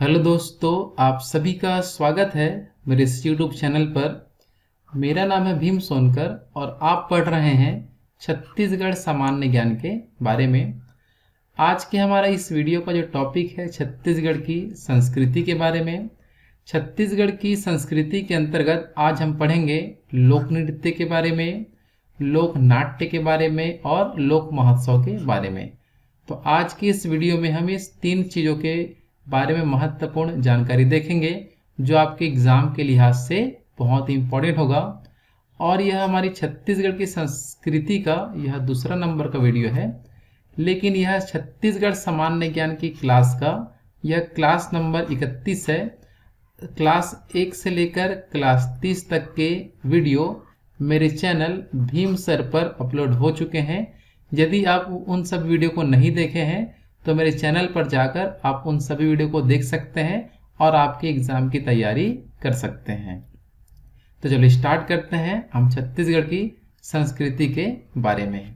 Hello दोस्तों, आप सभी का स्वागत है मेरे इस यूट्यूब चैनल पर। मेरा नाम है भीम सोनकर और आप पढ़ रहे हैं छत्तीसगढ़ सामान्य ज्ञान के बारे में। आज के हमारा इस वीडियो का जो टॉपिक है छत्तीसगढ़ की संस्कृति के बारे में। छत्तीसगढ़ की संस्कृति के अंतर्गत आज हम पढ़ेंगे लोक नृत्य के बारे में, लोक नाट्य के बारे में और लोक महोत्सव के बारे में। तो आज की इस वीडियो में हम इस तीन चीज़ों के बारे में महत्वपूर्ण जानकारी देखेंगे जो आपके एग्जाम के लिहाज से बहुत ही इम्पोर्टेंट होगा। और यह हमारी छत्तीसगढ़ की संस्कृति का यह दूसरा नंबर का वीडियो है, लेकिन यह छत्तीसगढ़ सामान्य ज्ञान की क्लास का यह क्लास नंबर 31 है। क्लास 1 से लेकर क्लास 30 तक के वीडियो मेरे चैनल भीम सर पर अपलोड हो चुके हैं। यदि आप उन सब वीडियो को नहीं देखे हैं तो मेरे चैनल पर जाकर आप उन सभी वीडियो को देख सकते हैं और आपके एग्ज़ाम की तैयारी कर सकते हैं। तो चलिए स्टार्ट करते हैं हम छत्तीसगढ़ की संस्कृति के बारे में।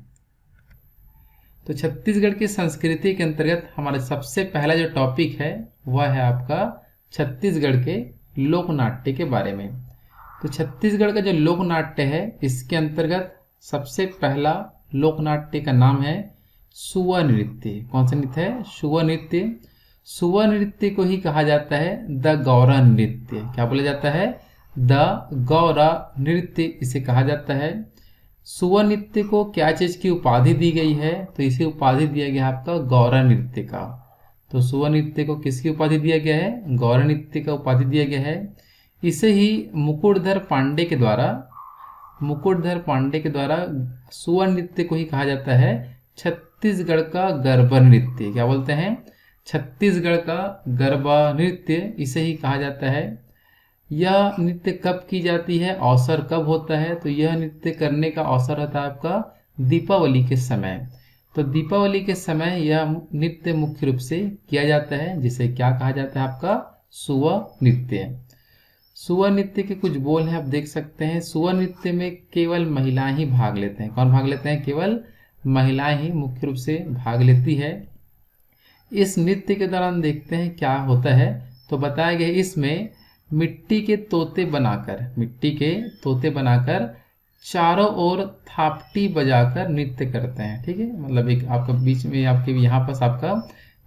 तो छत्तीसगढ़ की संस्कृति के अंतर्गत हमारा सबसे पहला जो टॉपिक है वह है आपका छत्तीसगढ़ के लोक नाट्य के बारे में। तो छत्तीसगढ़ का जो लोक नाट्य है इसके अंतर्गत सबसे पहला लोक नाट्य का नाम है सुआ नृत्य। कौन सा नृत्य है? सुआ नृत्य। सुआ नृत्य को ही कहा जाता है द गौरा नृत्य। क्या बोला जाता है? द गौरा नृत्य इसे कहा जाता है। सुआ नृत्य को क्या चीज़ की उपाधि दी गई है? तो इसे उपाधि दिया गया आपका गौरा नृत्य का। तो सुआ नृत्य को किसकी उपाधि दिया गया है? गौरा नृत्य का उपाधि दिया गया है। इसे ही मुकुटधर पांडे के द्वारा सुआ नृत्य को ही कहा जाता है छत्तीसगढ़ का गरबा नृत्य। क्या बोलते हैं? छत्तीसगढ़ का गरबा नृत्य इसे ही कहा जाता है। यह नृत्य कब की जाती है, अवसर कब होता है? तो यह नृत्य करने का अवसर होता है आपका दीपावली के समय। तो दीपावली के समय यह नृत्य मुख्य रूप से किया जाता है, जिसे क्या कहा जाता है? आपका सुआ नृत्य। सुआ नृत्य के कुछ बोल हैं, आप देख सकते हैं। सुआ नृत्य में केवल महिलाएं ही भाग लेते हैं। कौन भाग लेते हैं? केवल महिलाएं ही मुख्य रूप से भाग लेती है। इस नृत्य के दौरान देखते हैं क्या होता है। तो बताया गया इसमें मिट्टी के तोते बनाकर चारों ओर थापटी बजाकर नृत्य करते हैं। ठीक है, मतलब एक आपका बीच में आपके यहाँ पास आपका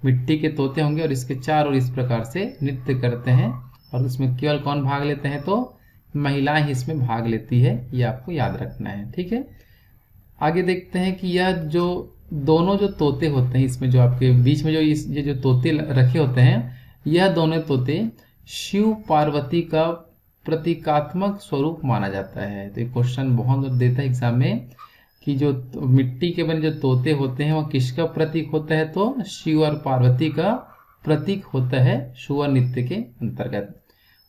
मिट्टी के तोते होंगे और इसके चारों ओर इस प्रकार से नृत्य करते हैं। और इसमें केवल कौन भाग लेते हैं? तो महिलाएं ही इसमें भाग लेती है, ये आपको याद रखना है। ठीक है, आगे देखते हैं कि यह जो दोनों जो तोते होते हैं इसमें जो आपके बीच में ये जो तोते रखे होते हैं, यह दोनों तोते शिव पार्वती का प्रतीकात्मक स्वरूप माना जाता है। तो ये क्वेश्चन बहुत देता है एग्जाम में कि जो मिट्टी के बने जो तोते होते हैं वह किसका प्रतीक होता है? तो शिव और पार्वती का प्रतीक होता है सुआ नृत्य के अंतर्गत।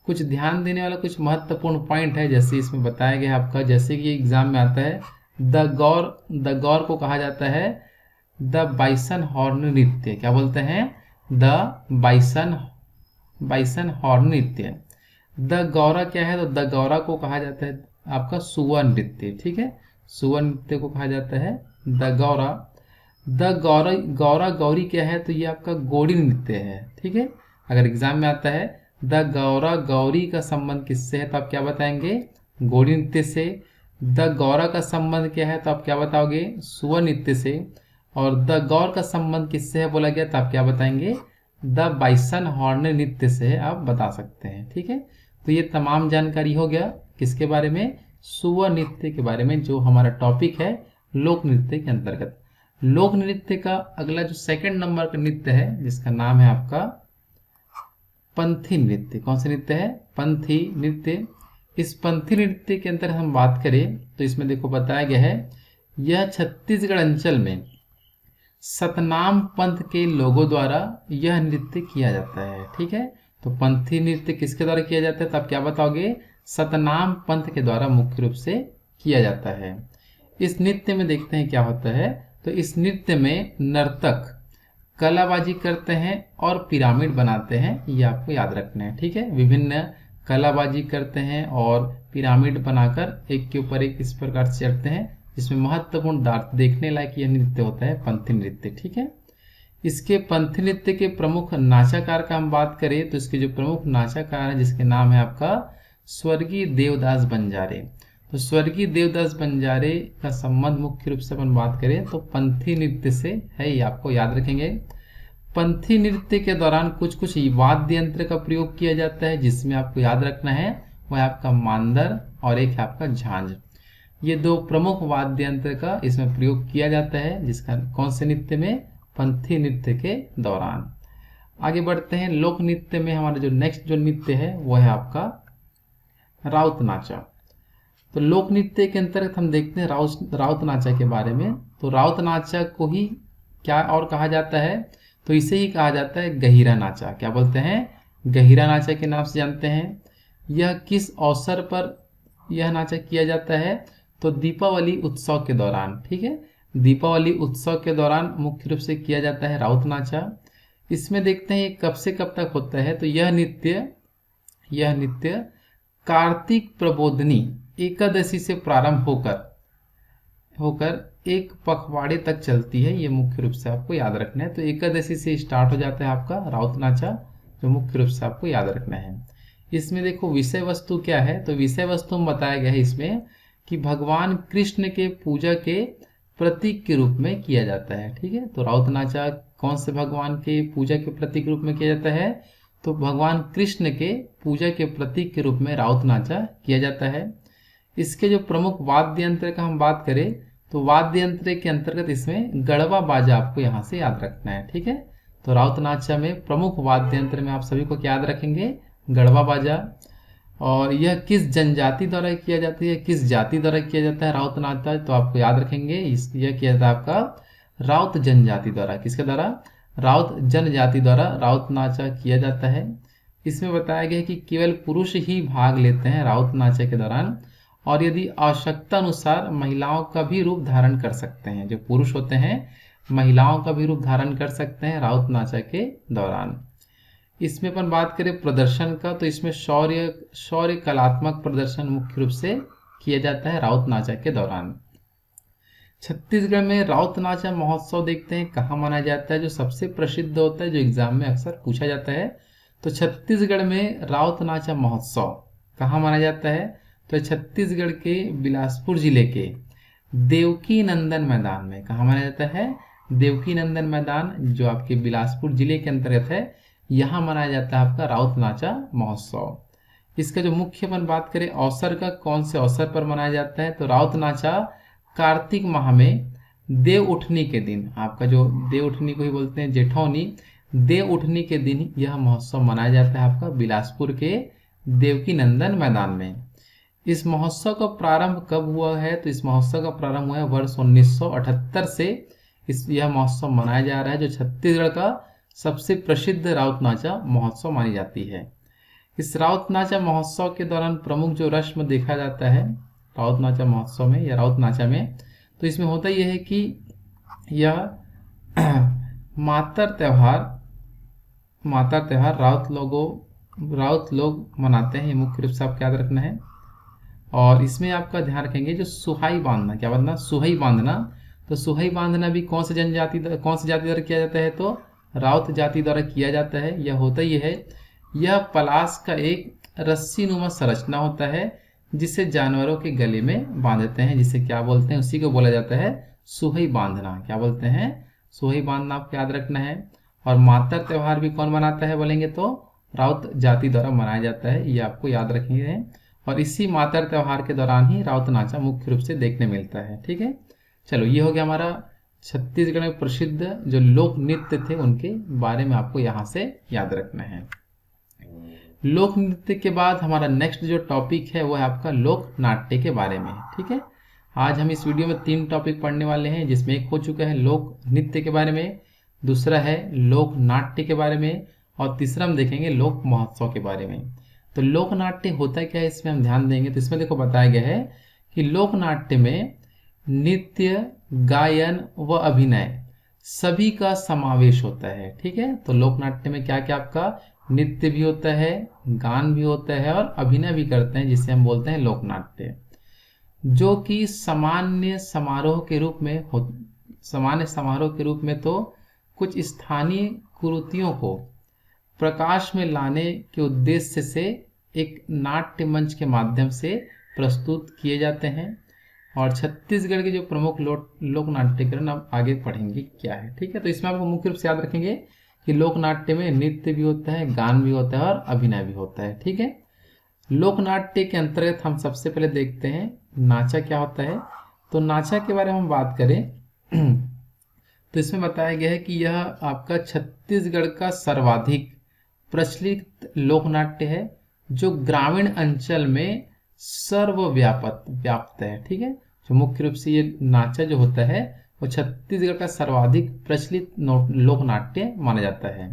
कुछ ध्यान देने वाला कुछ महत्वपूर्ण पॉइंट है, जैसे इसमें बताया गया आपका, जैसे कि एग्जाम में आता है द गौर को कहा जाता है द बाइसन हॉर्न नृत्य। क्या बोलते हैं? द बाइसन हॉर्न नृत्य। द गौरा क्या है? तो द गौरा को कहा जाता है आपका सुआ नृत्य। ठीक है, सुआ नृत्य को कहा जाता है द गौरा। गौरा गौरी क्या है? तो ये आपका गौड़ी नृत्य है। ठीक है, अगर एग्जाम में आता है द गौरा गौरी का संबंध किससे है तो आप क्या बताएंगे? गौड़ी नृत्य से। द गौरा का संबंध क्या है तो आप क्या बताओगे? सुआ नृत्य से। और द गौर का संबंध किससे है बोला गया तो आप क्या बताएंगे? द बाइसन हॉर्न नृत्य से आप बता सकते हैं। ठीक है, तो ये तमाम जानकारी हो गया किसके बारे में? सुआ नृत्य के बारे में, जो हमारा टॉपिक है लोक नृत्य के अंतर्गत। लोक नृत्य का अगला जो सेकंड नंबर का नृत्य है जिसका नाम है आपका पंथी नृत्य। कौन सा नृत्य है? पंथी नृत्य। इस पंथी नृत्य के अंदर हम बात करें तो इसमें देखो बताया गया है यह छत्तीसगढ़ अंचल में सतनाम पंथ के लोगों द्वारा यह नृत्य किया जाता है। ठीक है, तो पंथी नृत्य किसके द्वारा किया जाता है तो आप क्या बताओगे? सतनाम पंथ के द्वारा मुख्य रूप से किया जाता है। इस नृत्य में देखते हैं क्या होता है। तो इस नृत्य में नर्तक कलाबाजी करते हैं और पिरामिड बनाते हैं, ये आपको याद रखना है। ठीक है, विभिन्न कलाबाजी करते हैं और पिरामिड बनाकर एक के ऊपर एक इस प्रकार से चढ़ते हैं, जिसमें महत्वपूर्ण देखने लायक यह नृत्य होता है पंथी नृत्य। ठीक है, इसके पंथी नृत्य के प्रमुख नाचाकार का हम बात करें तो इसके जो प्रमुख नाचाकार हैं जिसके नाम है आपका स्वर्गीय देवदास बंजारे। तो स्वर्गीय देवदास बंजारे का संबंध मुख्य रूप से अपन बात करें तो पंथी नृत्य से है, ये आपको याद रखेंगे। पंथी नृत्य के दौरान कुछ कुछ वाद्य यंत्र का प्रयोग किया जाता है, जिसमें आपको याद रखना है वह है आपका मांदर और एक है आपका झांझ। ये दो प्रमुख वाद्य यंत्र का इसमें प्रयोग किया जाता है, जिसका कौन से नृत्य में, पंथी नृत्य के दौरान। आगे बढ़ते हैं, लोक नृत्य में हमारा जो नेक्स्ट जो नृत्य है वो है आपका राउत नाचा। तो लोक नृत्य के अंतर्गत हम देखते हैं राउत नाचा के बारे में। तो राउत नाचा को ही क्या और कहा जाता है, तो इसे ही कहा जाता है गहिरा नाचा। क्या बोलते हैं, गहिरा नाचा के नाम से जानते हैं। यह किस अवसर पर यह नाचा किया जाता है, तो दीपावली उत्सव के दौरान। ठीक है, दीपावली उत्सव के दौरान मुख्य रूप से किया जाता है राउत नाचा। इसमें देखते हैं ये कब से कब तक होता है, तो यह नृत्य कार्तिक प्रबोधनी एकादशी से प्रारंभ होकर एक पखवाड़े तक चलती है। ये मुख्य रूप से आपको याद रखना है। तो एकादशी से स्टार्ट हो जाता है आपका राउत नाचा, जो मुख्य रूप से आपको याद रखना है। इसमें देखो विषय वस्तु क्या है, तो विषय वस्तु में बताया गया है इसमें कि भगवान कृष्ण के पूजा के प्रतीक के रूप में किया जाता है। ठीक है, तो राउत नाचा कौन से भगवान के पूजा के प्रतीक रूप में किया जाता है, तो भगवान कृष्ण के पूजा के प्रतीक के रूप में राउत नाचा किया जाता है। इसके जो प्रमुख वाद्य यंत्र का हम बात करें तो वाद्य यंत्र के अंतर्गत इसमें गढ़वा बाजा आपको यहाँ से याद रखना है। ठीक है, तो राउत नाचा में प्रमुख वाद्य यंत्र में आप सभी को याद रखेंगे गढ़वा बाजा। और यह किस जनजाति द्वारा किया जाती है, किस जाति द्वारा किया जाता है राउत नाचा, तो आपको याद रखेंगे यह किया जाता है आपका राउत जनजाति द्वारा। किसके द्वारा, राउत जनजाति द्वारा राउत नाचा किया जाता है। इसमें बताया गया है कि केवल पुरुष ही भाग लेते हैं राउत नाचे के दौरान, और यदि आवश्यकता अनुसार महिलाओं का भी रूप धारण कर सकते हैं। जो पुरुष होते हैं महिलाओं का भी रूप धारण कर सकते हैं राउत नाचा के दौरान। इसमें अपन बात करें प्रदर्शन का, तो इसमें शौर्य कलात्मक प्रदर्शन मुख्य रूप से किया जाता है राउत नाचा के दौरान। छत्तीसगढ़ में राउत नाचा महोत्सव देखते हैं कहाँ मनाया जाता है, जो सबसे प्रसिद्ध होता है, जो एग्जाम में अक्सर पूछा जाता है। तो छत्तीसगढ़ में राउत नाचा महोत्सव कहाँ मनाया जाता है, तो छत्तीसगढ़ के बिलासपुर जिले के देवकी नंदन मैदान में। कहाँ मनाया जाता है, देवकी नंदन मैदान, जो आपके बिलासपुर जिले के अंतर्गत है, यहाँ मनाया जाता है आपका राउत नाचा महोत्सव। इसका जो मुख्य अपन बात करें अवसर का, कौन से अवसर पर मनाया जाता है, तो राउत नाचा कार्तिक माह में देव उठनी के दिन, आपका जो देव उठनी को ही बोलते हैं जेठौनी, देव उठनी के दिन यह महोत्सव मनाया जाता है आपका बिलासपुर के देवकी नंदन मैदान में। इस महोत्सव का प्रारंभ कब हुआ है, तो इस महोत्सव का प्रारंभ हुआ है वर्ष 1978 से यह महोत्सव मनाया जा रहा है, जो छत्तीसगढ़ का सबसे प्रसिद्ध राउत नाचा महोत्सव मानी जाती है। इस राउत नाचा महोत्सव के दौरान प्रमुख जो रस्म देखा जाता है राउत नाचा महोत्सव में या राउत नाचा में, तो इसमें होता यह है कि यह मातर त्यौहार राउत लोग मनाते हैं। मुख्य रूप से आपको याद रखना है। और इसमें आपका ध्यान रखेंगे जो सुहाई बांधना, क्या बांधना, सुहाई बांधना। तो सुहाई बांधना भी कौन सी जाति द्वारा किया जाता है, तो राउत जाति द्वारा किया जाता है। यह होता ही है, यह पलाश का एक रस्सी नुमा संरचना होता है जिसे जानवरों के गले में बांधते हैं, जिसे क्या बोलते हैं, उसी को बोला जाता है सुहाई बांधना। क्या बोलते हैं, सुहाई बांधना, आपको याद रखना है। और मातर त्यौहार भी कौन मनाता है बोलेंगे तो राउत जाति द्वारा मनाया जाता है, ये आपको याद रखेंगे। और इसी मातर त्यौहार के दौरान ही राउत नाचा मुख्य रूप से देखने मिलता है। ठीक है, चलो ये हो गया हमारा छत्तीसगढ़ में प्रसिद्ध जो लोक नृत्य थे उनके बारे में आपको यहाँ से याद रखना है। लोक नृत्य के बाद हमारा नेक्स्ट जो टॉपिक है वो है आपका लोक नाट्य के बारे में। ठीक है, आज हम इस वीडियो में 3 टॉपिक पढ़ने वाले हैं, जिसमें एक हो चुका है लोक नृत्य के बारे में, दूसरा है लोक नाट्य के बारे में, और तीसरा हम देखेंगे लोक महोत्सव के बारे में। तो लोक नाट्य होता क्या है, इसमें हम ध्यान देंगे। तो इसमें देखो बताया गया है कि लोक नाट्य में नृत्य, गायन व अभिनय सभी का समावेश होता है। ठीक है, तो लोक नाट्य में क्या क्या आपका नृत्य भी होता है, गान भी होता है और अभिनय भी करते हैं, जिसे हम बोलते हैं लोक नाट्य, जो कि सामान्य समारोह के रूप में तो कुछ स्थानीय कुरीतियों को प्रकाश में लाने के उद्देश्य से एक नाट्य मंच के माध्यम से प्रस्तुत किए जाते हैं। और छत्तीसगढ़ के जो प्रमुख लोक नाट्यकरण अब आगे पढ़ेंगे क्या है, ठीक है। तो इसमें आपको मुख्य रूप से याद रखेंगे कि लोक नाट्य में नृत्य भी होता है, गान भी होता है और अभिनय भी होता है, ठीक है। लोक नाट्य के अंतर्गत हम सबसे पहले देखते हैं नाचा क्या होता है। तो नाचा के बारे में हम बात करें तो इसमें बताया गया है कि यह आपका छत्तीसगढ़ का सर्वाधिक प्रचलित लोक नाट्य है जो ग्रामीण अंचल में व्याप्त है, ठीक है। जो मुख्य रूप से ये नाचा जो होता है वो छत्तीसगढ़ का सर्वाधिक प्रचलित लोक नाट्य माना जाता है।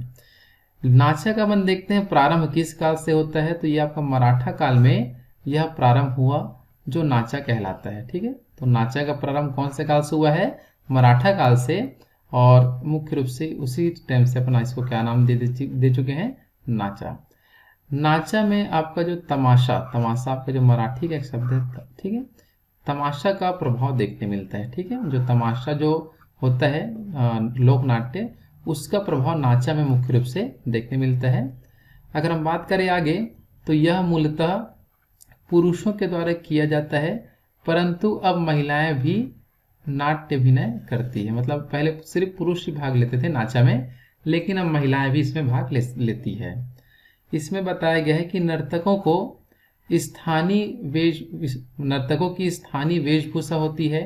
नाचा का अपन देखते हैं प्रारंभ किस काल से होता है। तो ये आपका मराठा काल में यह प्रारंभ हुआ जो नाचा कहलाता है, ठीक है। तो नाचा का प्रारंभ कौन से काल से हुआ है? मराठा काल से। और मुख्य रूप से उसी टाइम से अपना इसको क्या नाम दे चुके हैं? नाचा। नाचा में आपका जो तमाशा आपका जो मराठी का एक शब्द है, ठीक है, तमाशा का प्रभाव देखने मिलता है, ठीक है। जो तमाशा जो होता है लोक नाट्य, उसका प्रभाव नाचा में मुख्य रूप से देखने मिलता है। अगर हम बात करें आगे तो यह मूलतः पुरुषों के द्वारा किया जाता है, परंतु अब महिलाएं भी नाट्य अभिनय करती है। मतलब पहले सिर्फ पुरुष ही भाग लेते थे नाचा में, लेकिन अब महिलाएं भी इसमें भाग लेती है। इसमें बताया गया है कि नर्तकों की स्थानीय वेशभूषा होती है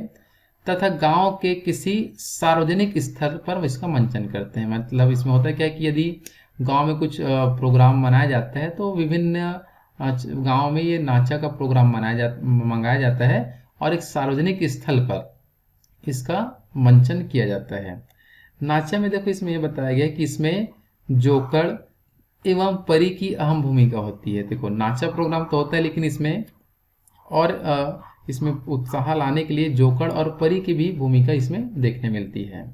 तथा गांव के किसी सार्वजनिक स्थल पर इसका मंचन करते हैं। मतलब इसमें होता है क्या कि यदि गांव में कुछ प्रोग्राम मनाया जाता है तो विभिन्न गांव में ये नाचा का प्रोग्राम मंगाया जाता है और एक सार्वजनिक स्थल पर इसका मंचन किया जाता है। नाचा में देखो इसमें ये बताया गया है कि इसमें जोकड़ एवं परी की अहम भूमिका होती है। देखो नाचा प्रोग्राम तो होता है, लेकिन इसमें उत्साह लाने के लिए जोकड़ और परी की भी भूमिका इसमें देखने मिलती है।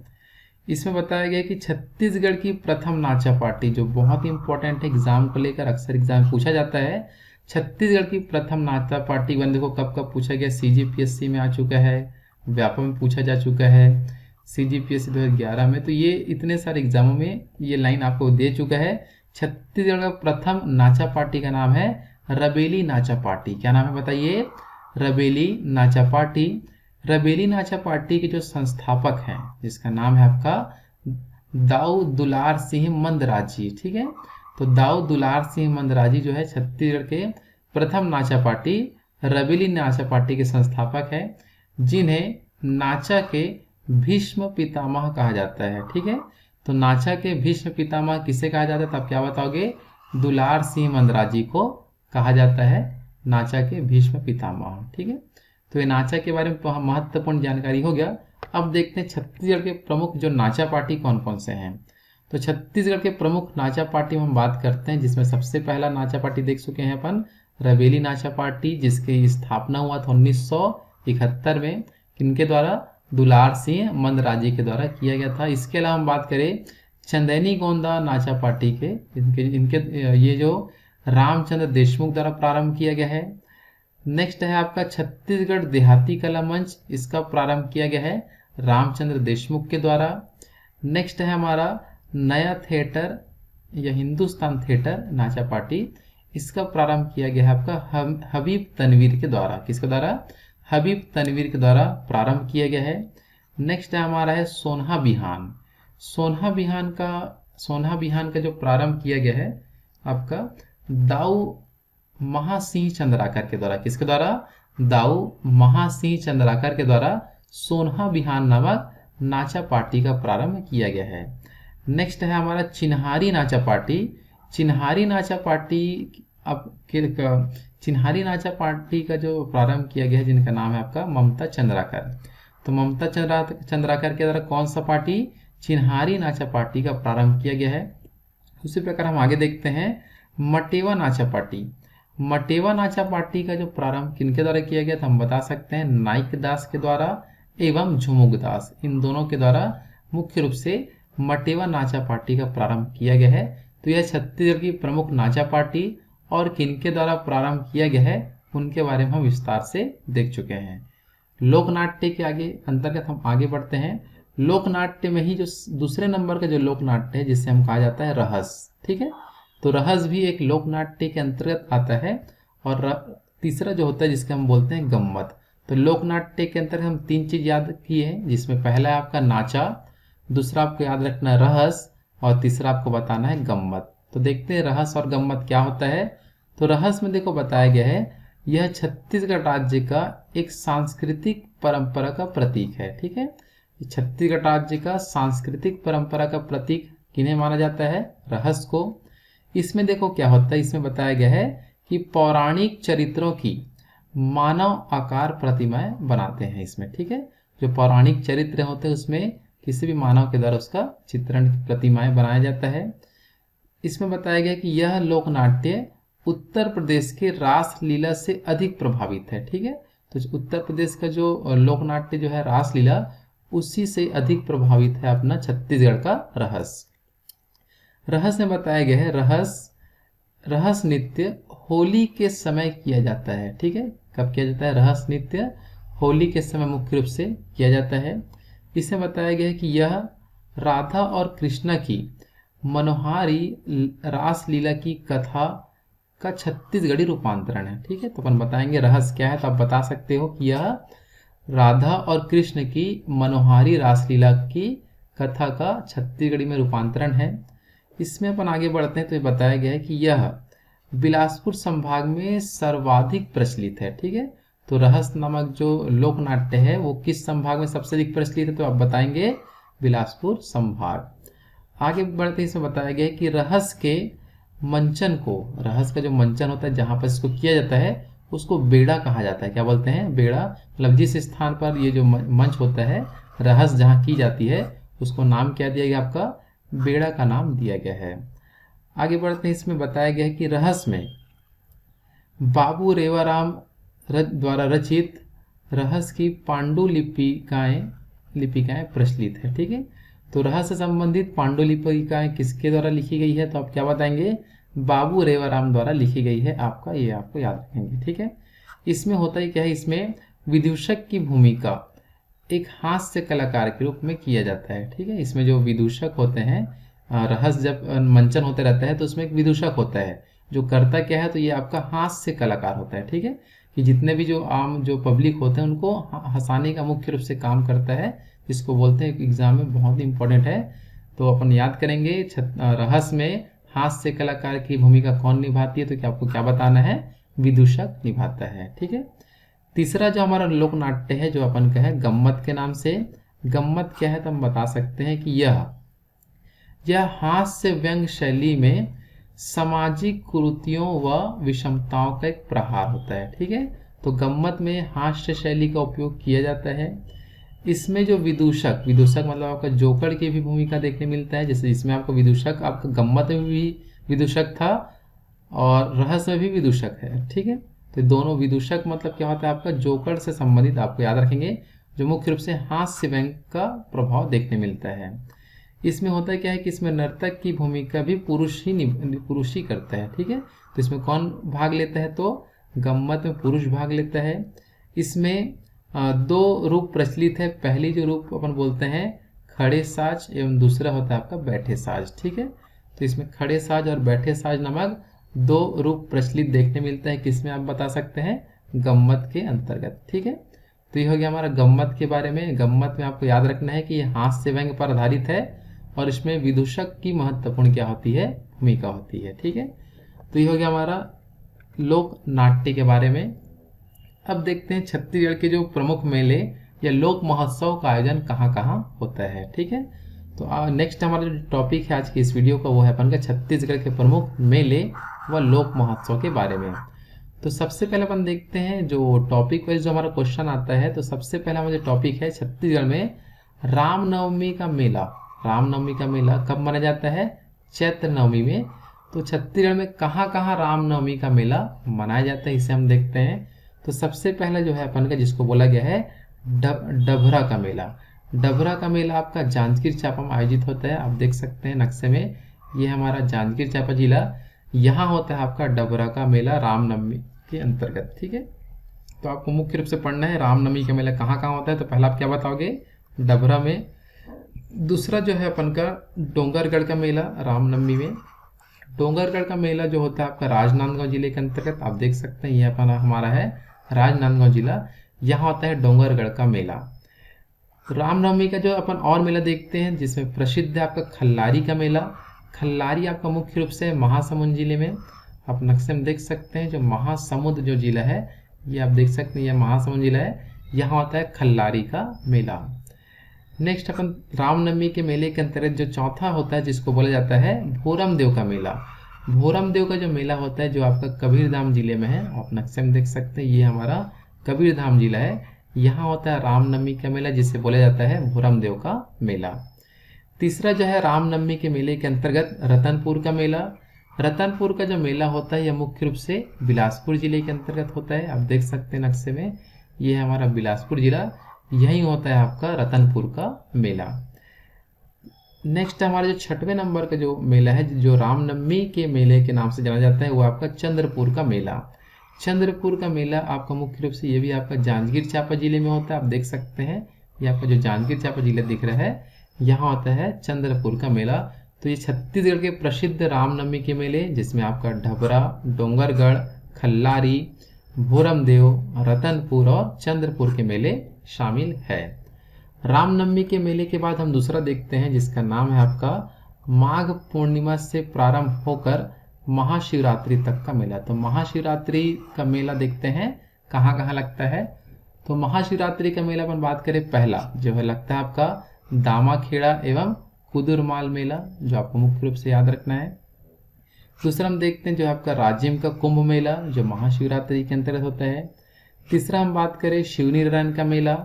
इसमें बताया गया कि छत्तीसगढ़ की प्रथम नाचा पार्टी, जो बहुत ही इंपॉर्टेंट है, एग्जाम को लेकर अक्सर एग्जाम पूछा जाता है। छत्तीसगढ़ की प्रथम नाचा पार्टी वन देखो कब कब पूछा गया, CGPSC में आ चुका है, व्यापक में पूछा जा चुका है, CGPSC 2011 में। तो ये इतने सारे एग्जामों में ये लाइन आपको दे चुका है। छत्तीसगढ़ का प्रथम नाचा पार्टी का नाम है रबेली नाचा पार्टी। क्या नाम है बताइए? रबेली नाचा पार्टी। रबेली नाचा पार्टी के जो संस्थापक हैं, जिसका नाम है आपका दाऊ दुलार सिंह मंदराजी, ठीक है। तो दाऊ दुलार सिंह मंदराजी जो है छत्तीसगढ़ के प्रथम नाचा पार्टी रबेली नाचा पार्टी के संस्थापक है, जिन्हें नाचा के भीष्म पितामह कहा जाता है, ठीक है। तो नाचा के भीष्म पितामह किसे कहा जाता है? तो आप क्या बताओगे? दुलार सिंह मंदराजी को कहा जाता है नाचा के भीष्म पितामह, ठीक है। तो ये नाचा के बारे में महत्वपूर्ण जानकारी हो गया। अब देखते हैं छत्तीसगढ़ के प्रमुख जो नाचा पार्टी कौन कौन से हैं। तो छत्तीसगढ़ के प्रमुख नाचा पार्टी में हम बात करते हैं, जिसमें सबसे पहला नाचा पार्टी देख चुके हैं अपन, रबेली नाचा पार्टी, जिसकी स्थापना हुआ था 1971 में। किनके द्वारा? दुलार सिंह मंदराजी के द्वारा किया गया था। इसके अलावा हम बात करें चंदैनी गोंदा नाचा पार्टी के, इनके ये जो रामचंद्र देशमुख द्वारा प्रारंभ किया गया है। नेक्स्ट है आपका छत्तीसगढ़ देहाती कला मंच, इसका प्रारंभ किया गया है रामचंद्र देशमुख के द्वारा। नेक्स्ट है हमारा नया थिएटर या हिंदुस्तान थिएटर नाचा पार्टी, इसका प्रारंभ किया गया है आपका हबीब तनवीर के द्वारा। किसके द्वारा? हबीब तनवीर के द्वारा प्रारंभ किया गया है। नेक्स्ट है हमारा है सोनहा बिहान। सोनहा बिहान का जो प्रारंभ किया गया है आपका दाऊ महासिंह चंद्राकर के द्वारा। किसके द्वारा? दाऊ महासिंह चंद्राकर के द्वारा सोनहा बिहान नामक नाचा पार्टी का प्रारंभ किया गया है। नेक्स्ट है हमारा चिन्हारी नाचा पार्टी। चिन्हारी नाचा पार्टी का जो प्रारंभ किया गया है, जिनका नाम है आपका ममता चंद्राकर। तो ममता चंद्राकर के द्वारा कौन सा पार्टी? चिन्हारी नाचा पार्टी का प्रारंभ किया गया है। उसी प्रकार हम आगे देखते हैं मटेवा नाचा पार्टी। मटेवा नाचा पार्टी का जो प्रारंभ किनके द्वारा किया गया था हम बता सकते हैं, नाइक दास के द्वारा एवं झुमुक दास, इन दोनों के द्वारा मुख्य रूप से मटेवा नाचा पार्टी का प्रारंभ किया गया है। तो यह छत्तीसगढ़ की प्रमुख नाचा पार्टी और किनके द्वारा प्रारंभ किया गया है उनके बारे में हम विस्तार से देख चुके हैं। लोक नाट्य के आगे अंतर्गत हम आगे बढ़ते हैं। लोक नाट्य में ही जो दूसरे नंबर का जो लोक नाट्य है जिसे हम कहा जाता है रहस, ठीक है। तो रहस भी एक लोक नाट्य के अंतर्गत आता है। और तीसरा जो होता है जिसके हम बोलते हैं गम्मत। तो लोक नाट्य के अंतर्गत हम 3 चीज याद किए हैं, जिसमें पहला है आपका नाचा, दूसरा आपको याद रखना है रहस, और तीसरा आपको बताना है गम्मत। तो देखते हैं रहस और गम्मत क्या होता है। तो रहस में देखो बताया गया है, यह छत्तीसगढ़ राज्य का एक सांस्कृतिक परंपरा का प्रतीक है, ठीक है। छत्तीसगढ़ राज्य का सांस्कृतिक परंपरा का प्रतीक किन्हें माना जाता है? रहस को। इसमें देखो क्या होता है, इसमें बताया गया है कि पौराणिक चरित्रों की मानव आकार प्रतिमाएं बनाते हैं इसमें, ठीक है। जो पौराणिक चरित्र होते हैं उसमें किसी भी मानव के द्वारा उसका चित्रण प्रतिमाएं बनाया जाता है। इसमें बताया गया कि यह लोक नाट्य उत्तर प्रदेश के रासलीला से अधिक प्रभावित है, ठीक है। तो उत्तर प्रदेश का जो लोक नाट्य जो है रासलीला, उसी से अधिक प्रभावित है अपना छत्तीसगढ़ का रहस। रहस में बताया गया है, रहस नृत्य होली के समय किया जाता है, ठीक है। कब किया जाता है? रहस नृत्य होली के समय मुख्य रूप से किया जाता है। इसमें बताया गया है कि यह राधा और कृष्णा की मनोहारी रासलीला की कथा का छत्तीसगढ़ी रूपांतरण है, ठीक है। तो अपन बताएंगे रहस क्या है, तो आप बता सकते हो कि यह राधा और कृष्ण की मनोहारी रासलीला की कथा का छत्तीसगढ़ी में रूपांतरण है। इसमें अपन आगे बढ़ते हैं तो ये बताया गया है कि यह बिलासपुर संभाग में सर्वाधिक प्रचलित है, ठीक है। तो रहस नामक जो लोक नाट्य है वो किस संभाग में सबसे अधिक प्रचलित है, तो आप बताएंगे बिलासपुर संभाग। आगे बढ़ते इसमें बताया गया है कि रहस के मंचन को, रहस का जो मंचन होता है जहां पर इसको किया जाता है उसको बेड़ा कहा जाता है। क्या बोलते हैं? बेड़ा। मतलब जिस स्थान पर ये जो मंच होता है रहस जहां की जाती है उसको नाम क्या दिया गया? आपका बेड़ा का नाम दिया गया है। आगे बढ़ते हैं, इसमें बताया गया है कि रहस में बाबू रेवाराम द्वारा रचित रहस की लिपिकाएं प्रचलित है, ठीक है। तो रहस से संबंधित पांडुलिपिकाएं किसके द्वारा लिखी गई है, तो आप क्या बताएंगे? बाबू रेवाराम द्वारा लिखी गई है आपका, ये आपको याद रखेंगे, ठीक है। इसमें होता ही क्या है, इसमें विदूषक की भूमिका एक हास्य कलाकार के रूप में किया जाता है, ठीक है। इसमें जो विदूषक होते हैं, रहस जब मंचन होते रहता है तो उसमें एक विदूषक होता है जो करता क्या है, तो ये आपका हास्य कलाकार होता है, ठीक है। कि जितने भी जो आम जो पब्लिक होते हैं उनको हंसाने का मुख्य रूप से काम करता है, जिसको बोलते हैं एग्जाम में बहुत ही इंपॉर्टेंट है। तो अपन याद करेंगे रहस में हास्य कलाकार की भूमिका कौन निभाती है, तो क्या आपको क्या बताना है? विदूषक निभाता है, ठीक है। तीसरा जो हमारा लोक नाट्य है जो अपन का है गम्मत के नाम से। गम्मत क्या है, तो हम बता सकते हैं कि यह हास्य व्यंग शैली में सामाजिक कुरीतियों व विषमताओं का एक प्रहार होता है, ठीक है। तो गम्मत में हास्य शैली का उपयोग किया जाता है। इसमें जो विदूषक मतलब आपका जोकर की भी भूमिका देखने मिलता है। जैसे इसमें आपको विदूषक, आपका गम्मत में भी विदूषक था और रहस्य में भी विदूषक है, ठीक है। तो दोनों विदूषक मतलब क्या होता है आपका जोकर से संबंधित, आपको याद रखेंगे, जो मुख्य रूप से हास्य व्यंग का प्रभाव देखने मिलता है। इसमें होता है क्या है कि इसमें नर्तक की भूमिका भी पुरुष ही करता है, ठीक है। तो इसमें कौन भाग लेता है, तो गम्मत में पुरुष भाग लेता है। इसमें 2 रूप प्रचलित है। पहली जो रूप अपन बोलते हैं खड़े साज एवं दूसरा होता है आपका बैठे साज, ठीक है। तो इसमें खड़े साज और बैठे साज नामक 2 रूप प्रचलित देखने मिलता है। किसमें आप बता सकते हैं? गम्मत के अंतर्गत, ठीक है। तो ये हो गया हमारा गम्मत के बारे में। गम्मत में आपको याद रखना है कि ये हास्य व्यंग पर आधारित है और इसमें विदूषक की महत्वपूर्ण क्या होती है? भूमिका होती है, ठीक है। तो ये हो गया हमारा लोक नाट्य के बारे में। अब देखते हैं छत्तीसगढ़ के जो प्रमुख मेले या लोक महोत्सव का आयोजन कहाँ कहाँ होता है, ठीक है। तो नेक्स्ट हमारा जो टॉपिक है आज की इस वीडियो का वो है अपन का छत्तीसगढ़ के प्रमुख मेले व लोक महोत्सव के बारे में। तो सबसे पहले अपन देखते हैं जो टॉपिक वाइज जो हमारा क्वेश्चन आता है। तो सबसे पहला हमारा जो टॉपिक है छत्तीसगढ़ में रामनवमी का मेला। रामनवमी का मेला कब मनाया जाता है? चैत्र नवमी में। तो छत्तीसगढ़ में कहाँ कहाँ रामनवमी का मेला मनाया जाता है इसे हम देखते हैं। तो सबसे पहला जो है अपन का जिसको बोला गया है डभरा का मेला। डभरा का मेला आपका जांजगीर चांपा में आयोजित होता है। आप देख सकते हैं नक्शे में, ये हमारा जांजगीर चांपा जिला, यहाँ होता है आपका डभरा का मेला रामनवमी के अंतर्गत, ठीक है। तो आपको मुख्य रूप से पढ़ना है रामनवमी का मेला कहाँ कहाँ होता है। तो पहला आप क्या बताओगे? डभरा में। दूसरा जो है अपन का डोंगरगढ़ का मेला रामनवमी में। डोंगरगढ़ का मेला जो होता है आपका राजनांदगांव जिले के अंतर्गत, आप देख सकते हैं ये अपना हमारा है राजनांदगांव जिला, यहाँ होता है डोंगरगढ़ का मेला। रामनवमी का जो अपन और मेला देखते हैं जिसमें प्रसिद्ध है आपका खल्लारी का मेला। खल्लारी आपका मुख्य रूप से महासमुंद जिले में, आप नक्शे में देख सकते हैं जो महासमुंद जो जिला है ये आप देख सकते हैं, यह महासमुंद जिला है, यहाँ होता है खल्लारी का मेला। नेक्स्ट अपन रामनवमी के मेले के अंतर्गत जो चौथा होता है जिसको बोला जाता है भोरम देव का मेला। भोरम देव का जो मेला होता है जो आपका कबीरधाम जिले में है, आप नक्शे में देख सकते हैं ये हमारा कबीरधाम जिला है, यहाँ होता है रामनवमी का मेला जिसे बोला जाता है भोरम देव का मेला। तीसरा जो है रामनवमी के मेले के अंतर्गत रतनपुर का मेला। रतनपुर का जो मेला होता है यह मुख्य रूप से बिलासपुर जिले के अंतर्गत होता है, आप देख सकते हैं नक्शे में ये है हमारा बिलासपुर जिला, यही होता है आपका रतनपुर का मेला। नेक्स्ट हमारा जो छठवें नंबर का जो मेला है जो रामनवमी के मेले के नाम से जाना जाता है वो आपका चंद्रपुर का मेला। चंद्रपुर का मेला आपका मुख्य रूप से ये भी आपका जांजगीर चांपा जिले में होता है, आप देख सकते हैं ये आपका जो जांजगीर चांपा जिला दिख रहा है यहाँ होता है चंद्रपुर का मेला। तो ये छत्तीसगढ़ के प्रसिद्ध रामनवमी के मेले जिसमें आपका ढबरा, डोंगरगढ़, खल्लारी, भोरमदेव, रतनपुर और चंद्रपुर के मेले शामिल है। रामनवमी के मेले के बाद हम दूसरा देखते हैं जिसका नाम है आपका माघ पूर्णिमा से प्रारंभ होकर महाशिवरात्रि तक का मेला। तो महाशिवरात्रि का मेला देखते हैं कहाँ कहाँ लगता है। तो महाशिवरात्रि का मेला अपन बात करें, पहला जो है लगता है आपका दामाखेड़ा एवं कुदुरमाल मेला जो आपको मुख्य रूप से याद रखना है। दूसरा हम देखते हैं जो आपका राजिम का कुंभ मेला जो महाशिवरात्रि के अंतर्गत होता है। तीसरा हम बात करें शिवनीरायण का मेला।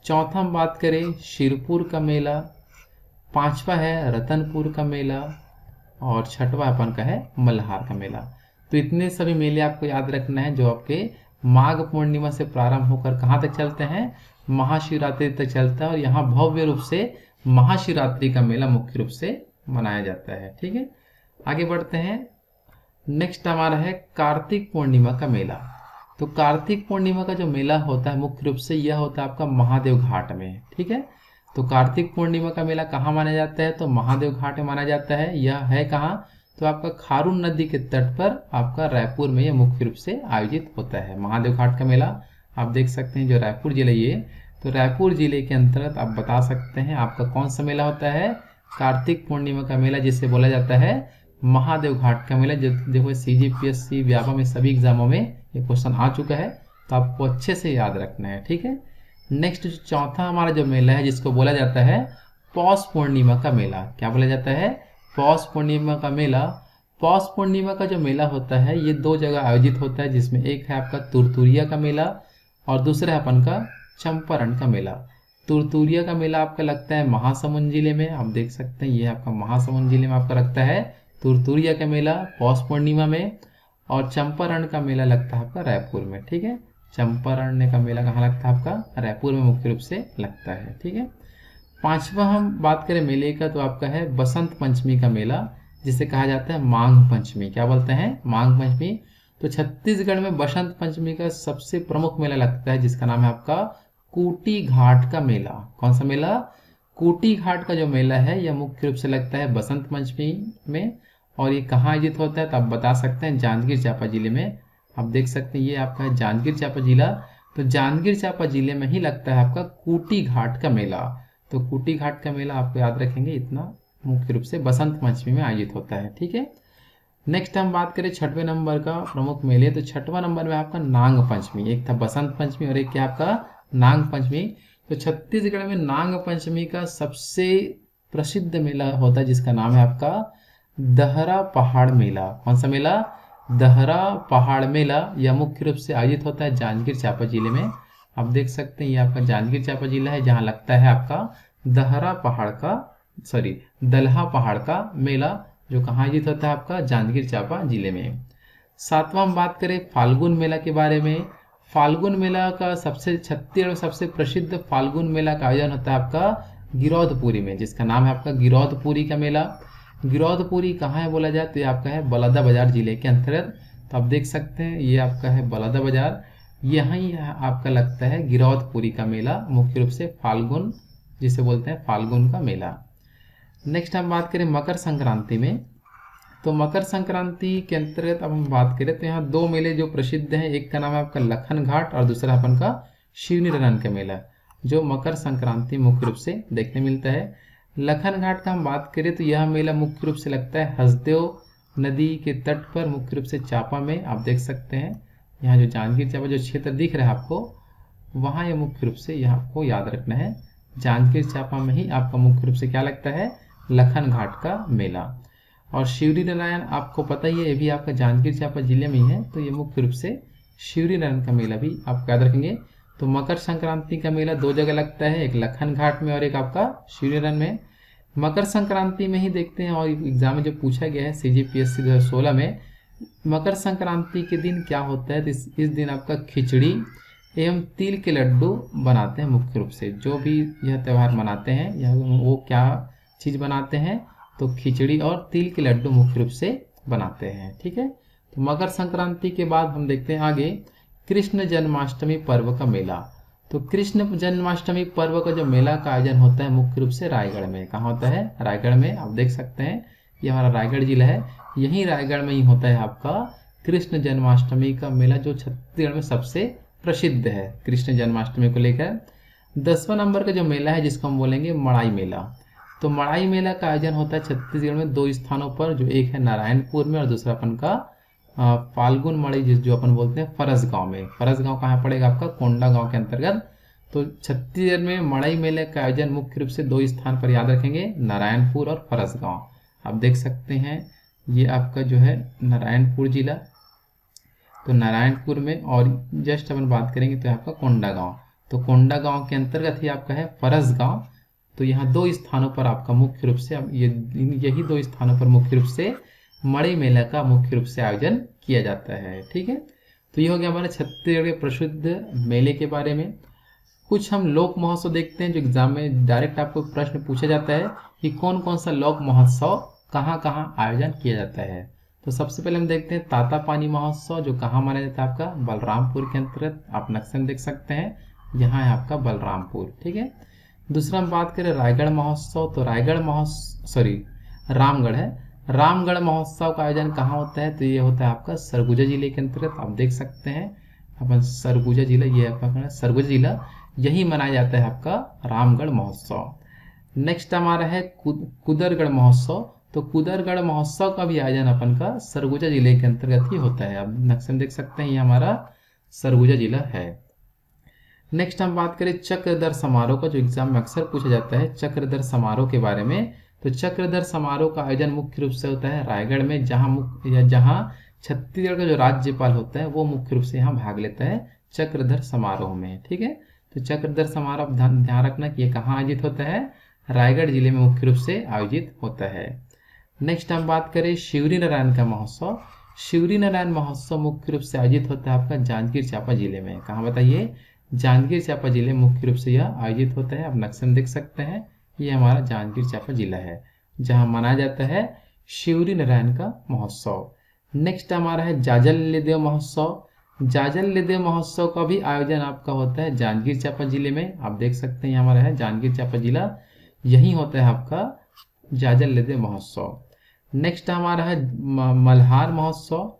चौथा हम बात करें शिरपुर का मेला। पांचवा है रतनपुर का मेला और छठवा अपन का है मल्हार का मेला। तो इतने सभी मेले आपको याद रखना है जो आपके माघ पूर्णिमा से प्रारंभ होकर कहाँ तक चलते हैं, महाशिवरात्रि तक चलता है और यहाँ भव्य रूप से महाशिवरात्रि का मेला मुख्य रूप से मनाया जाता है। ठीक है, आगे बढ़ते हैं। नेक्स्ट हमारा है कार्तिक पूर्णिमा का मेला। तो कार्तिक पूर्णिमा का जो मेला होता है मुख्य रूप से यह होता है आपका महादेव घाट में। ठीक है, तो कार्तिक पूर्णिमा का मेला कहाँ माना जाता है, तो महादेव घाट में माना जाता है। यह है कहाँ, तो आपका खारून नदी के तट पर आपका रायपुर में यह मुख्य रूप से आयोजित होता है महादेव घाट का मेला। आप देख सकते हैं जो रायपुर जिला ये, तो रायपुर जिले के अंतर्गत आप बता सकते हैं आपका कौन सा मेला होता है, कार्तिक पूर्णिमा का मेला जिसे बोला जाता है महादेव घाट का मेला। जो देखो CGPSC व्यापम में सभी एग्जामों में ये क्वेश्चन आ चुका है तो आपको अच्छे से याद रखना है। ठीक है, नेक्स्ट जो चौथा हमारा जो मेला है जिसको बोला जाता है पौष पूर्णिमा का मेला। क्या बोला जाता है, पौष पूर्णिमा का मेला। पौष पूर्णिमा का जो मेला होता है ये दो जगह आयोजित होता है जिसमें एक है आपका तुरतुरिया का मेला और दूसरा है अपन का चंपारण का मेला। तुरतुरिया का मेला आपका लगता है महासमुंद जिले में, आप देख सकते हैं ये आपका महासमुंद जिले में आपका लगता है तुरतुरिया का मेला पौष पूर्णिमा में, और चंपारण का मेला लगता है आपका रायपुर में। ठीक है, चंपारण का मेला कहाँ लगता है आपका रायपुर में मुख्य रूप से लगता है। ठीक है, पांचवा हम बात करें मेले का तो आपका है बसंत पंचमी का मेला जिसे कहा जाता है माघ पंचमी। क्या बोलते हैं, माघ पंचमी। तो छत्तीसगढ़ में बसंत पंचमी का सबसे प्रमुख मेला लगता है जिसका नाम है आपका कूटी घाट का मेला। कौन सा मेला, कूटी घाट का जो मेला है यह मुख्य रूप से लगता है बसंत पंचमी में और ये कहाँ आयोजित होता है तो आप बता सकते हैं जांजगीर चांपा जिले में। आप देख सकते हैं ये आपका है जांजगीर चांपा जिला, तो जांजगीर चांपा जिले में ही लगता है आपका कूटी घाट का मेला। तो कूटी घाट का मेला आपको याद रखेंगे, इतना मुख्य रूप से बसंत पंचमी में आयोजित होता है। ठीक है, नेक्स्ट हम बात करें छठवें नंबर का प्रमुख मेले, तो छठवां नंबर में आपका नाग पंचमी। एक था बसंत पंचमी और एक क्या आपका नाग पंचमी। तो छत्तीसगढ़ में नाग पंचमी का सबसे प्रसिद्ध मेला होता है जिसका नाम है आपका दहरा पहाड़ मेला। कौन सा मेला, दहरा पहाड़ मेला। यह मुख्य रूप से आयोजित होता है जांजगीर चांपा जिले में। आप देख सकते हैं ये आपका जांजगीर चांपा जिला है जहाँ लगता है आपका दलहा पहाड़ का मेला जो कहाँ आयोजित होता है आपका जांजगीर चांपा जिले में। सातवां हम बात करें फाल्गुन मेला के बारे में। फाल्गुन मेला का छत्तीसगढ़ में सबसे प्रसिद्ध फाल्गुन मेला का आयोजन होता है आपका गिरौदपुरी में जिसका नाम है आपका गिरौदपुरी का मेला। गिरौदपुरी कहाँ है बोला जाए तो ये आपका है बलौदाबाजार जिले के अंतर्गत। तो आप देख सकते हैं ये आपका है बलौदाबाजार, यहीं आपका लगता है गिरौदपुरी का मेला मुख्य रूप से फाल्गुन जिसे बोलते हैं फाल्गुन का मेला। नेक्स्ट हम बात करें मकर संक्रांति में, तो मकर संक्रांति के अंतर्गत अब हम बात करें तो यहाँ दो मेले जो प्रसिद्ध हैं, एक का नाम है आपका लखन घाट और दूसरा अपन का शिवनी रनन का मेला, जो मकर संक्रांति मुख्य रूप से देखने मिलता है। लखन घाट का हम बात करें तो यह मेला मुख्य रूप से लगता है हसदेव नदी के तट पर, मुख्य रूप से चापा में। आप देख सकते हैं यहाँ जो जांजगीर चांपा जो क्षेत्र दिख रहा है आपको, वहाँ ये मुख्य रूप से यह आपको याद रखना है, जांजगीर चांपा में ही आपका मुख्य रूप से क्या लगता है, लखन घाट का मेला। और शिवरी नारायण आपको पता ही है, ये भी आपका जांजगीर चांपा जिले में ही है, तो ये मुख्य रूप से शिवरी नारायण का मेला भी आप याद रखेंगे। तो मकर संक्रांति का मेला दो जगह लगता है, एक लखन घाट में और एक आपका शिवरी नारायण में। मकर संक्रांति में ही देखते हैं और एग्जाम में जो पूछा गया है CGPSC 2016 में, मकर संक्रांति के दिन क्या होता है, तो इस दिन आपका खिचड़ी एवं तिल के लड्डू बनाते हैं। मुख्य रूप से जो भी यह त्यौहार मनाते हैं यह वो क्या चीज़ बनाते हैं, तो खिचड़ी और तिल के लड्डू मुख्य रूप से बनाते हैं। ठीक है, तो मकर संक्रांति के बाद हम देखते हैं आगे कृष्ण जन्माष्टमी पर्व का मेला। तो कृष्ण जन्माष्टमी पर्व का जो मेला का आयोजन होता है मुख्य रूप से रायगढ़ में। कहाँ होता है, रायगढ़ में। आप देख सकते हैं ये हमारा रायगढ़ जिला है, यहीं रायगढ़ में ही होता है आपका कृष्ण जन्माष्टमी का मेला, जो छत्तीसगढ़ में सबसे प्रसिद्ध है कृष्ण जन्माष्टमी को लेकर। 10वां नंबर का जो मेला है जिसको हम बोलेंगे मड़ाई मेला। तो मड़ाई मेला का आयोजन होता है छत्तीसगढ़ में दो स्थानों पर, जो एक है नारायणपुर में और दूसरा अपन का फाल्गुन मड़ई जो अपन बोलते हैं फरस गांव में। फरस गांव कहाँ पड़ेगा, आपका कोंडा गांव के अंतर्गत। तो छत्तीसगढ़ में मड़ई मेले का आयोजन मुख्य रूप से दो स्थान पर याद रखेंगे, नारायणपुर और फरस गांव। आप देख सकते हैं ये आपका जो है नारायणपुर जिला, तो नारायणपुर में, और जस्ट अपन बात करेंगे तो आपका कोंडा गांव, तो कोंडा गांव के अंतर्गत ही आपका है फरस गांव। तो यहाँ दो स्थानों पर आपका मुख्य रूप से यही दो स्थानों पर मुख्य रूप से मड़ई मेला का मुख्य रूप से आयोजन किया जाता है। ठीक है, तो ये हो गया हमारे छत्तीसगढ़ के प्रसिद्ध मेले के बारे में। कुछ हम लोक महोत्सव देखते हैं जो एग्जाम में डायरेक्ट आपको प्रश्न पूछा जाता है कि कौन कौन सा लोक महोत्सव कहाँ कहाँ आयोजन किया जाता है। तो सबसे पहले हम देखते हैं तातापानी महोत्सव, जो कहाँ मनाया जाता है, आपका बलरामपुर के अंतर्गत। आप नक्शे देख सकते हैं, यहाँ है आपका बलरामपुर। ठीक है, दूसरा हम बात करें रायगढ़ महोत्सव, तो रायगढ़ महोत्सव रामगढ़ है। रामगढ़ महोत्सव का आयोजन कहाँ होता है, तो ये होता है आपका सरगुजा जिले के अंतर्गत। आप देख सकते हैं अपन सरगुजा जिला, ये आपका सरगुजा जिला, यही मनाया जाता है आपका रामगढ़ महोत्सव। नेक्स्ट हमारा है कुदरगढ़ महोत्सव। तो कुदरगढ़ महोत्सव का भी आयोजन अपन का सरगुजा जिले के अंतर्गत ही होता है। आप नक्शे देख सकते हैं, ये हमारा सरगुजा जिला है। नेक्स्ट हम बात करें चक्रधर समारोह का, जो एग्जाम में अक्सर पूछा जाता है चक्रधर समारोह के बारे में। तो चक्रधर समारोह का आयोजन मुख्य रूप से होता है रायगढ़ में, जहाँ छत्तीसगढ़ का जो राज्यपाल होता है वो मुख्य रूप से यहाँ भाग लेता है चक्रधर समारोह में। ठीक है, तो चक्रधर समारोह ध्यान रखना कि ये कहाँ आयोजित होता है, रायगढ़ जिले में मुख्य रूप से आयोजित होता है। नेक्स्ट हम बात करें शिवरी नारायण का महोत्सव। शिवरी नारायण महोत्सव मुख्य रूप से आयोजित होता है आपका जांजगीर चांपा जिले में। कहाँ बताइए, जांजगीर चांपा जिले मुख्य रूप से यह आयोजित होता है। आप नक्शे में देख सकते हैं, ये हमारा जांजगीर चांपा जिला है जहां मनाया जाता है शिवरी नारायण का महोत्सव। नेक्स्ट हमारा है जाजल महोत्सव। जाजल महोत्सव का भी आयोजन आपका होता है जांजगीर चांपा जिले में। आप देख सकते हैं हमारा है जांजगीर चांपा जिला, यही होता है आपका जाजल महोत्सव। नेक्स्ट हमारा है मल्हार महोत्सव।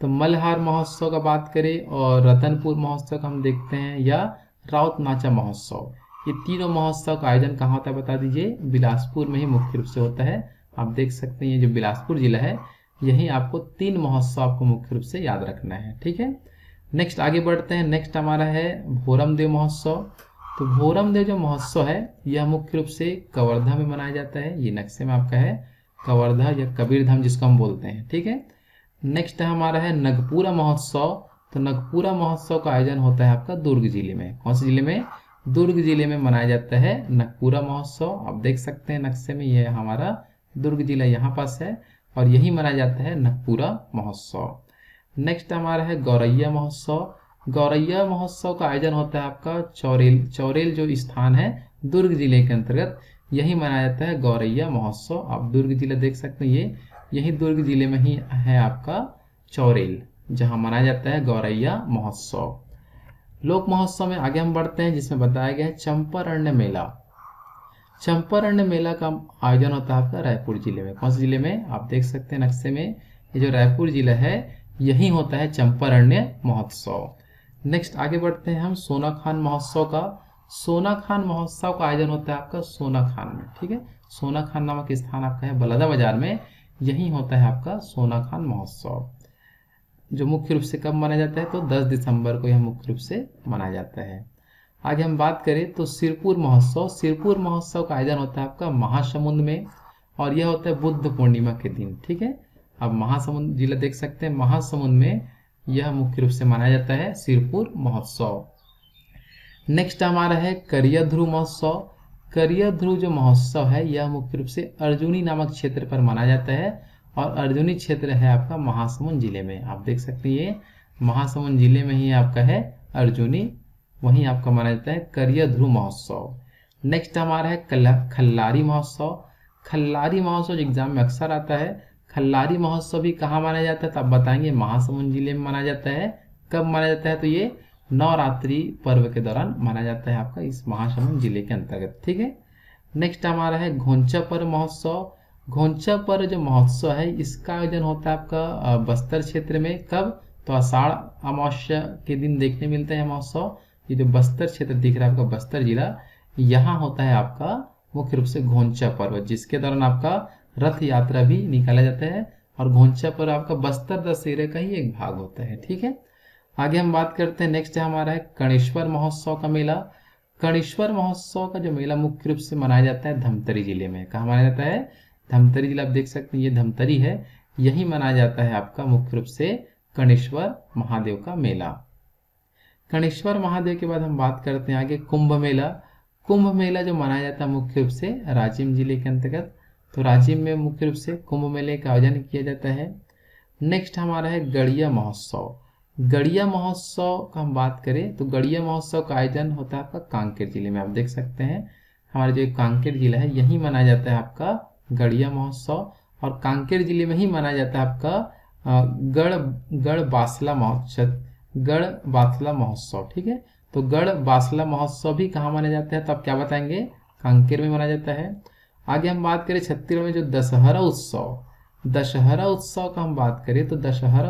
तो मल्हार महोत्सव का बात करें और रतनपुर महोत्सव का हम देखते हैं, या राउत नाचा महोत्सव, ये तीनों महोत्सव का आयोजन कहाँ होता है बता दीजिए, बिलासपुर में ही मुख्य रूप से होता है। आप देख सकते हैं ये जो बिलासपुर जिला है, यही आपको तीन महोत्सव आपको मुख्य रूप से याद रखना है। ठीक है, नेक्स्ट आगे बढ़ते हैं। नेक्स्ट हमारा है भोरमदेव महोत्सव। तो भोरमदेव जो महोत्सव है यह मुख्य रूप से कवर्धा में मनाया जाता है। ये नक्शे में आपका है कवर्धा या कबीरधाम जिसको हम बोलते हैं। ठीक है, नेक्स्ट हमारा है नगपुरा महोत्सव। तो नगपुरा महोत्सव का आयोजन होता है आपका दुर्ग जिले में। कौन से जिले में, दुर्ग जिले में मनाया जाता है नगपुरा महोत्सव। आप देख सकते हैं नक्शे में, ये हमारा दुर्ग जिला यहाँ पास है और यही मनाया जाता है नगपुरा महोत्सव। नेक्स्ट हमारा है गौरैया महोत्सव। गौरैया महोत्सव का आयोजन होता है आपका चौरेल। चौरेल जो स्थान है दुर्ग जिले के अंतर्गत, यही मनाया जाता है गौरैया महोत्सव। आप दुर्ग जिला देख सकते हैं, यही दुर्ग जिले में ही है आपका चौरेल, जहां मनाया जाता है गौरैया महोत्सव। लोक महोत्सव में आगे हम बढ़ते हैं, जिसमें बताया गया है चंपारण्य मेला। चंपारण्य मेला का आयोजन होता है आपका रायपुर जिले में। कौन से जिले में? आप देख सकते हैं नक्शे में, ये जो रायपुर जिला है यही होता है चंपारण्य महोत्सव। नेक्स्ट आगे बढ़ते हैं हम सोनाखान महोत्सव का। सोनाखान महोत्सव का आयोजन होता है आपका सोनाखान में, ठीक है। सोनाखान नामक स्थान आपका है बलौदा बाजार में, यही होता है आपका सोनाखान महोत्सव, जो मुख्य रूप से कब मनाया जाता है? तो 10 दिसंबर को यह मुख्य रूप से मनाया जाता है। आगे हम बात करें तो सिरपुर महोत्सव। सिरपुर महोत्सव का आयोजन होता है आपका महासमुंद में, और यह होता है बुद्ध पूर्णिमा के दिन, ठीक है। अब महासमुंद जिला देख सकते हैं, महासमुंद में यह मुख्य रूप से मनाया जाता है सिरपुर महोत्सव। नेक्स्ट हमारा है करिया ध्रुव महोत्सव। करिया ध्रुव जो महोत्सव है यह मुख्य रूप से अर्जुनी नामक क्षेत्र पर मनाया जाता है, और अर्जुनी क्षेत्र है आपका महासमुंद जिले में। आप देख सकते हैं ये महासमुंद जिले में ही आपका है अर्जुनी, वहीं आपका मनाया जाता है करिया ध्रुव महोत्सव। नेक्स्ट हमारा है खल्लारी महोत्सव। खल्लारी महोत्सव एग्जाम में अक्सर आता है। खल्लारी महोत्सव भी कहाँ मनाया जाता है? तो आप बताएंगे महासमुंद जिले में मनाया जाता है। कब मनाया जाता है? तो ये नवरात्रि पर्व के दौरान मनाया जाता है आपका इस महासमुंद जिले के अंतर्गत, ठीक है। नेक्स्ट हमारा है घोंचा पर्व महोत्सव। घोंचा पर्व जो महोत्सव है इसका आयोजन होता है आपका बस्तर क्षेत्र में। कब? तो आषाढ़ अमावस्या के दिन देखने मिलता है महोत्सव। ये जो बस्तर क्षेत्र दिख रहा है आपका बस्तर जिला, यहाँ होता है आपका मुख्य रूप से घोंचा पर्व, जिसके दौरान आपका रथ यात्रा भी निकाला जाता है, और घोंचा पर्व आपका बस्तर दशहरे का ही एक भाग होता है, ठीक है। आगे हम बात करते हैं, नेक्स्ट है हमारा है कणेश्वर महोत्सव का मेला। कणेश्वर महोत्सव का जो मेला मुख्य रूप से मनाया जाता है धमतरी जिले में। कहाँ मनाया जाता है? धमतरी जिला। आप देख सकते हैं ये धमतरी है, यही मनाया जाता है आपका मुख्य रूप से कणेश्वर महादेव का मेला। कणेश्वर महादेव के बाद हम बात करते हैं आगे कुंभ मेला। कुंभ मेला जो मनाया जाता है मुख्य रूप से राजिम जिले के अंतर्गत, तो राजिम में मुख्य रूप से कुंभ मेले का आयोजन किया जाता है। नेक्स्ट हमारा है गड़िया महोत्सव। गड़िया महोत्सव का हम बात करें तो गड़िया महोत्सव का आयोजन होता है आपका कांकेर जिले में। आप देख सकते हैं हमारा जो कांकेर जिला है यही मनाया जाता है आपका गड़िया महोत्सव, और कांकेर जिले में ही मनाया जाता है आपका गढ़ बासला महोत्सव, ठीक है। तो गढ़ बासला महोत्सव भी कहाँ मनाया जाता है? तो आप क्या बताएंगे? कांकेर में मनाया जाता है। आगे हम बात करें छत्तीसगढ़ में जो दशहरा उत्सव का हम बात करें तो दशहरा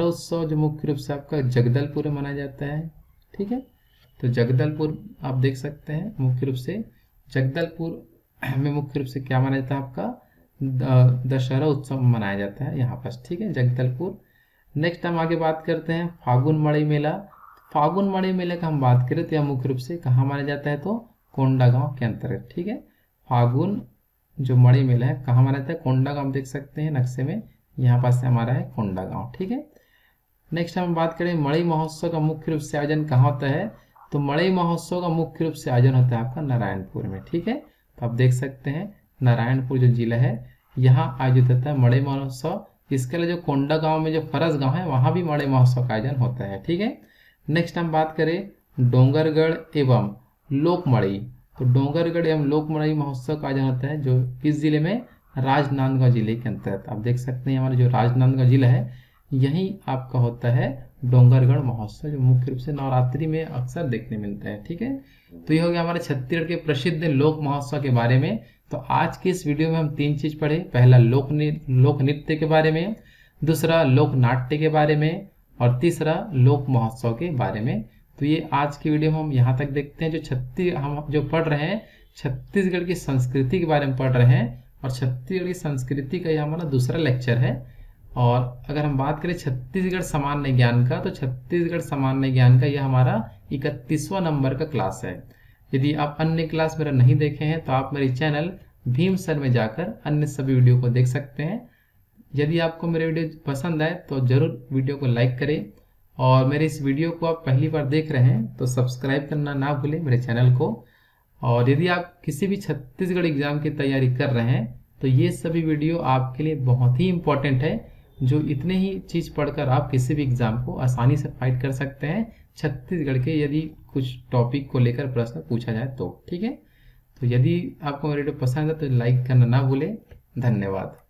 उत्सव जो मुख्य रूप से आपका जगदलपुर में मनाया जाता है, ठीक है। तो जगदलपुर आप देख सकते हैं मुख्य रूप से जगदलपुर में मुख्य रूप से क्या मनाया जाता है? आपका दशहरा उत्सव मनाया जाता है यहाँ पर, ठीक है, जगदलपुर। नेक्स्ट हम आगे बात करते हैं फागुन मड़ई मेला। फागुन मड़ई मेले का हम बात करें तो यह मुख्य रूप से कहाँ मनाया जाता है? तो कोंडागांव के अंतर्गत, ठीक है। फागुन जो मड़ई मेला है कहाँ मनाया जाता है? कोंडागांव देख सकते हैं नक्शे में, यहाँ पास से हमारा है कोंडागांव, ठीक है। नेक्स्ट हम बात करें मड़ई महोत्सव का मुख्य रूप से आयोजन कहाँ होता है? तो मड़ई महोत्सव का मुख्य रूप से आयोजन होता है आपका नारायणपुर में, ठीक है। तो आप देख सकते हैं नारायणपुर जो जिला है यहाँ आयोजित होता है मड़ई महोत्सव। इसके अलावा जो कोंडागांव में जो फरस गांव है वहाँ भी मड़ई महोत्सव का आयोजन होता है, ठीक है। नेक्स्ट हम बात करें डोंगरगढ़ एवं लोकमड़ई। तो डोंगरगढ़ एवं लोकमड़ई महोत्सव का आयोजन होता है जो किस जिले में? राजनांदगांव जिले के अंतर्गत। आप देख सकते हैं हमारा जो राजनांदगांव जिला है यही आपका होता है डोंगरगढ़ महोत्सव, जो मुख्य रूप से नवरात्रि में अक्सर देखने मिलता है, ठीक है। तो ये हो गया हमारे छत्तीसगढ़ के प्रसिद्ध लोक महोत्सव के बारे में। तो आज की इस वीडियो में हम 3 चीज पढ़े। पहला लोक नृत्य के बारे में, दूसरा लोक नाट्य के बारे में, और तीसरा लोक महोत्सव के बारे में। तो ये आज की वीडियो में हम यहाँ तक देखते हैं। हम जो पढ़ रहे हैं छत्तीसगढ़ की संस्कृति के बारे में पढ़ रहे हैं, और छत्तीसगढ़ की संस्कृति का यह हमारा दूसरा लेक्चर है। और अगर हम बात करें छत्तीसगढ़ सामान्य ज्ञान का, तो छत्तीसगढ़ सामान्य ज्ञान का यह हमारा 31वां नंबर का क्लास है। यदि आप अन्य क्लास मेरा नहीं देखे हैं तो आप मेरे चैनल भीम सर में जाकर अन्य सभी वीडियो को देख सकते हैं। यदि आपको मेरे वीडियो पसंद आए तो जरूर वीडियो को लाइक करें, और मेरे इस वीडियो को आप पहली बार देख रहे हैं तो सब्सक्राइब करना ना भूलें मेरे चैनल को। और यदि आप किसी भी छत्तीसगढ़ एग्जाम की तैयारी कर रहे हैं तो ये सभी वीडियो आपके लिए बहुत ही इम्पोर्टेंट है, जो इतने ही चीज़ पढ़कर आप किसी भी एग्जाम को आसानी से फाइट कर सकते हैं छत्तीसगढ़ के, यदि कुछ टॉपिक को लेकर प्रश्न पूछा जाए तो, ठीक है। तो यदि आपको मेरी वीडियो पसंद है तो लाइक करना ना भूलें। धन्यवाद।